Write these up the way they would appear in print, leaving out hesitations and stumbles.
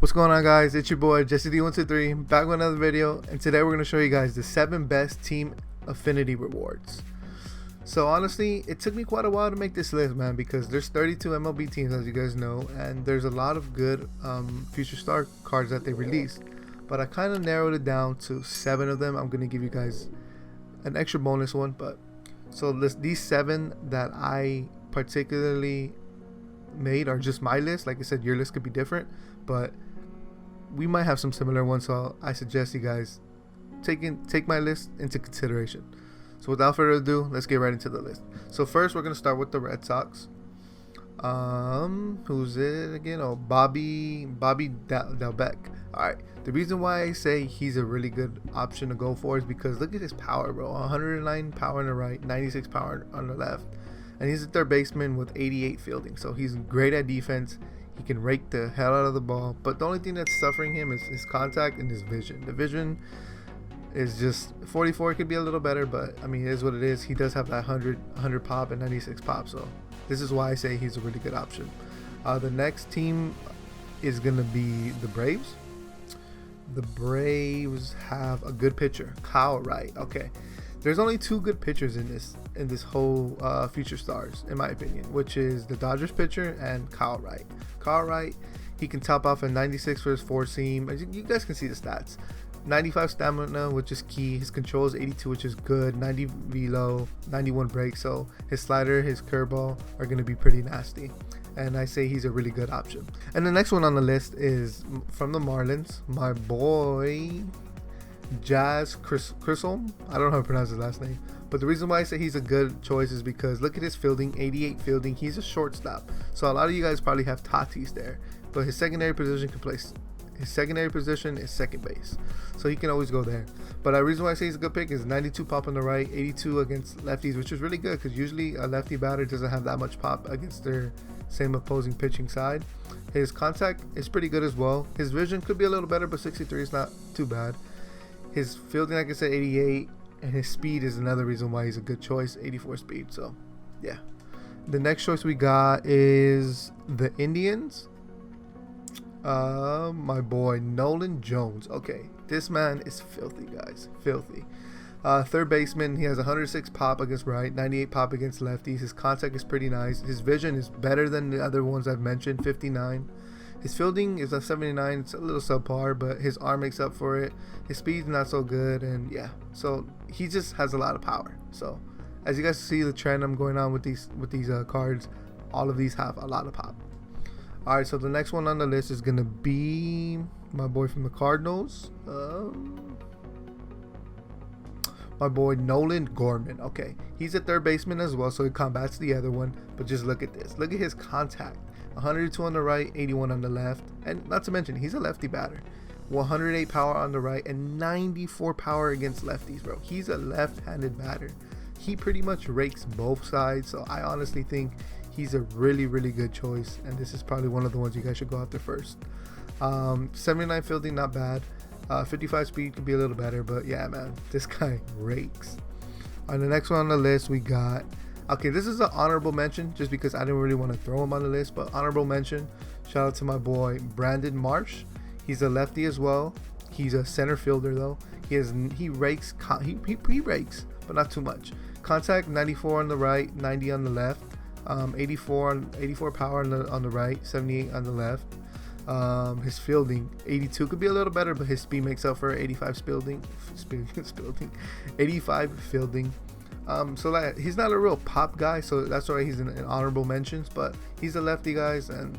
What's going on, guys? It's your boy Jesse D123 back with another video, and today we're going to show you guys the 7 best team affinity rewards. So honestly, it took me quite a while to make this list, man, because there's 32 MLB teams, as you guys know, and there's a lot of good future star cards that they released, but I kind of narrowed it down to 7 of them. I'm going to give you guys an extra bonus one, but so these 7 that I particularly made are just my list. Like I said, your list could be different, but we might have some similar ones, so I suggest you guys take my list into consideration. So without further ado, let's get right into the list. So first, we're gonna start with the Red Sox. Who's it again? Oh, Bobby Dalbec. All right. The reason why I say he's a really good option to go for is because look at his power, bro. 109 power on the right, 96 power on the left, and he's a third baseman with 88 fielding. So he's great at defense. He can rake the hell out of the ball, but the only thing that's suffering him is his contact and his vision. The vision is just 44. It could be a little better, but I mean, it is what it is. He does have that 100 pop and 96 pop, so this is why I say he's a really good option. The next team is gonna be the Braves. The Braves have a good pitcher, Kyle Wright. Okay, there's only 2 good pitchers in this whole future stars, in my opinion, which is the Dodgers pitcher and Kyle Wright. Kyle Wright, he can top off at 96 for his 4-seam. You guys can see the stats. 95 stamina, which is key. His control is 82, which is good. 90 velo, 91 break. So his slider, his curveball are going to be pretty nasty, and I say he's a really good option. And the next one on the list is from the Marlins, my boy Jazz Chisholm. I don't know how to pronounce his last name, but the reason why I say he's a good choice is because look at his fielding, 88 fielding. He's a shortstop, so a lot of you guys probably have Tatis there, but his secondary position can play. His secondary position is second base, so he can always go there. But the reason why I say he's a good pick is 92 pop on the right, 82 against lefties, which is really good because usually a lefty batter doesn't have that much pop against their same opposing pitching side. His contact is pretty good as well. His vision could be a little better, but 63 is not too bad. His fielding, like I said, 88, and his speed is another reason why he's a good choice, 84 speed. So yeah, the next choice we got is the Indians. My boy Nolan Jones. Okay, this man is filthy, guys, filthy. Third baseman, he has 106 pop against right, 98 pop against lefties. His contact is pretty nice. His vision is better than the other ones I've mentioned, 59. His fielding is a 79. It's a little subpar, but his arm makes up for it. His speed's not so good, and yeah, so he just has a lot of power. So as you guys see the trend I'm going on with these cards, all of these have a lot of pop. All right, so the next one on the list is gonna be my boy from the Cardinals, my boy Nolan Gorman. Okay, he's a third baseman as well, so he combats the other one. But just look at this. Look at his contact. 102 on the right, 81 on the left, and not to mention he's a lefty batter. 108 power on the right and 94 power against lefties, bro. He's a left-handed batter. He pretty much rakes both sides, so I honestly think he's a really good choice, and this is probably one of the ones you guys should go after first. 79 fielding, not bad. 55 speed could be a little better, but yeah, man, this guy rakes. On the next one on the list, we got, okay, this is an honorable mention just because I didn't really want to throw him on the list, but honorable mention, shout out to my boy Brandon Marsh. He's a lefty as well. He's a center fielder though. He rakes, he rakes, but not too much. Contact 94 on the right, 90 on the left. 84 power on the right, 78 on the left. His fielding 82 could be a little better, but his speed makes up for 85 fielding. 85 fielding. So like, he's not a real pop guy, so that's why he's in honorable mentions. But he's a lefty, guys, and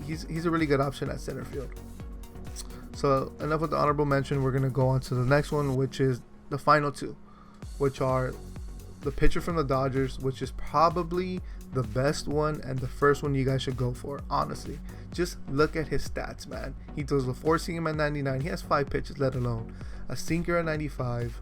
he's a really good option at center field. So enough with the honorable mention. We're gonna go on to the next one, which is the final 2, which are the pitcher from the Dodgers, which is probably the best one and the first one you guys should go for. Honestly, just look at his stats, man. He throws a 4-seam at 99. He has 5 pitches, let alone a sinker at 95.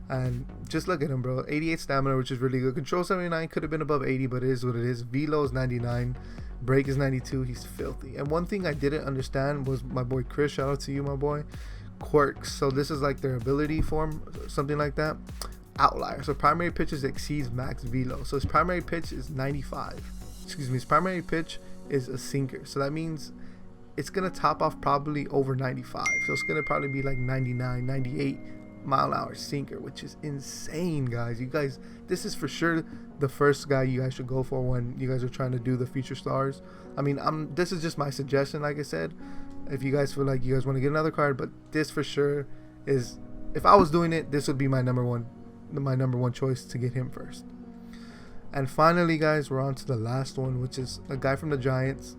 And just look at him, bro. 88 stamina, which is really good. Control 79, could have been above 80, but it is what it is. Velo is 99. Break is 92. He's filthy. And one thing I didn't understand was my boy Chris. Shout out to you, my boy. Quirks. So this is like their ability form, something like that. Outlier. So primary pitches exceeds max velo. So his primary pitch is 95. Excuse me. His primary pitch is a sinker. So that means it's gonna top off probably over 95. So it's gonna probably be like 99, 98 mile-an-hour sinker, which is insane, guys. You guys, this is for sure the first guy you guys should go for when you guys are trying to do the future stars. I mean, this is just my suggestion, like I said. If you guys feel like you guys want to get another card, but this for sure is, if I was doing it, this would be my number one choice to get him first. And finally, guys, we're on to the last one, which is a guy from the Giants.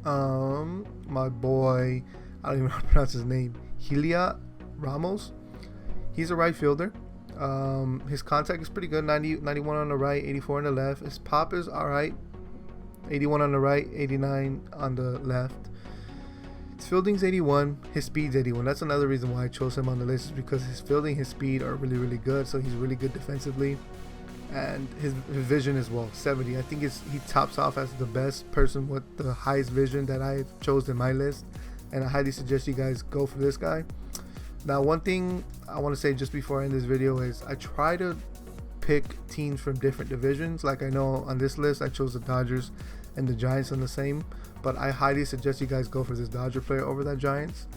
My boy, I don't even know how to pronounce his name, Elia Ramos. He's a right fielder. His contact is pretty good, 91 on the right, 84 on the left. His pop is alright, 81 on the right, 89 on the left. His fielding's 81, his speed's 81. That's another reason why I chose him on the list, is because his fielding, his speed are really, really good. So he's really good defensively, and his vision as well, 70. I think he tops off as the best person with the highest vision that I've chosen in my list, and I highly suggest you guys go for this guy. Now, one thing I want to say just before I end this video is I try to pick teams from different divisions. Like, I know on this list I chose the Dodgers and the Giants on the same, but I highly suggest you guys go for this Dodger player over that Giants.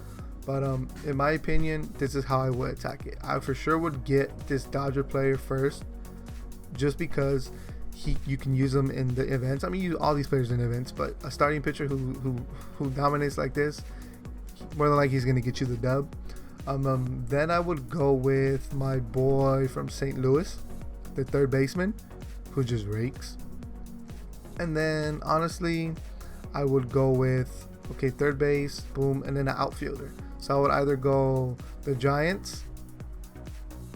But in my opinion, this is how I would attack it. I for sure would get this Dodger player first, just because you can use them in the events. I mean, use all these players in events, but a starting pitcher who dominates like this, more than likely he's going to get you the dub. Then I would go with my boy from St. Louis, the third baseman, who just rakes. And then honestly, I would go with, okay, third base, boom, and then an outfielder. So I would either go the Giants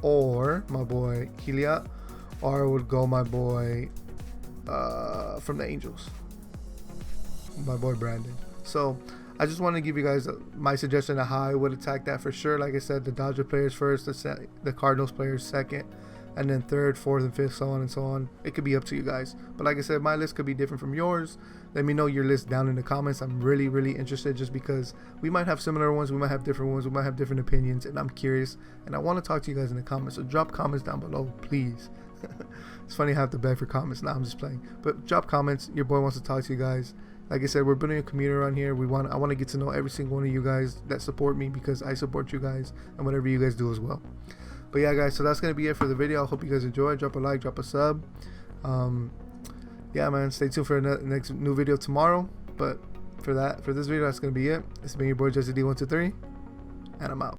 or my boy Elia, or I would go my boy from the Angels, my boy Brandon. So I just want to give you guys my suggestion of how I would attack that for sure. Like I said, the Dodger players first, the Cardinals players second, and then third, fourth, and fifth, so on and so on. It could be up to you guys. But like I said, my list could be different from yours. Let me know your list down in the comments. I'm really, really interested, just because we might have similar ones, we might have different ones, we might have different opinions, and I'm curious, and I want to talk to you guys in the comments. So drop comments down below, please. It's funny I have to beg for comments. Nah, I'm just playing. But drop comments. Your boy wants to talk to you guys. Like I said, we're building a community around here. I want to get to know every single one of you guys that support me, because I support you guys and whatever you guys do as well. But yeah, guys, so that's going to be it for the video. I hope you guys enjoy. Drop a like, drop a sub. Yeah, man, stay tuned for the next new video tomorrow. But for this video, that's going to be it. It's been your boy Jesse D123, and I'm out.